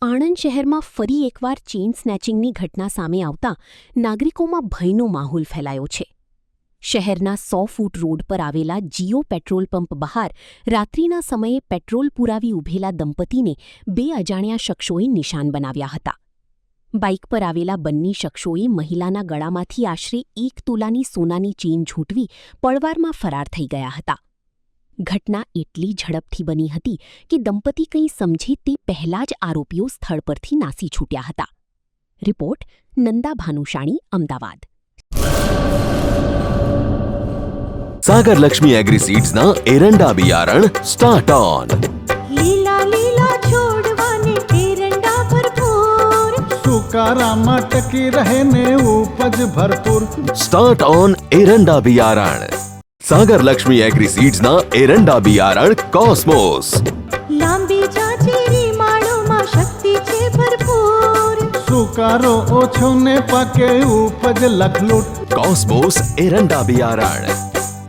આણંદ શહેરમાં ફરી એકવાર ચેઇન સ્નેચિંગની ઘટના સામે આવતા નાગરિકોમાં ભયનો માહોલ ફેલાયો છે. શહેરના 100 ફૂટ રોડ પર આવેલા જીઓ પેટ્રોલ પંપ બહાર રાત્રિના સમયે પેટ્રોલ પુરાવી ઊભેલા દંપતીને 2 અજાણ્યા શખ્સોએ નિશાન બનાવ્યા હતા. બાઇક પર આવેલા બંને શખ્સોએ મહિલાના ગળામાંથી આશરે 1 તોલાની સોનાની ચેઇન ઝૂંટવી પળવારમાં ફરાર થઈ ગયા હતા. ઘટના એટલી ઝડપથી બની હતી કે દંપતી કંઈ સમજે તે પહેલાં જ આરોપીઓ સ્થળ પરથી નાસી છૂટ્યા હતા. રિપોર્ટ નંદા ભાનુશાણી, અમદાવાદ. सागर लक्ष्मी एग्रीसीड्स ना एरंडा बियारण स्टार्ट ऑन. લીલા લીલા છોડવાને એરંડા ભરપૂર, સુકારામાં ટકી રહે ને ઉપજ ભરપૂર. स्टार्ट ऑन एरंडा बियारण. सागर लक्ष्मी एग्रीसीड्स ना एरंडा बियारण कॉस्मोस. લાંબી જાચેરી માળોમાં શક્તિ છે ભરપૂર, સુકારો ઓછો ને પાકે ઉપજ લખલૂટ. कॉस्मोस एरंडा बियारण.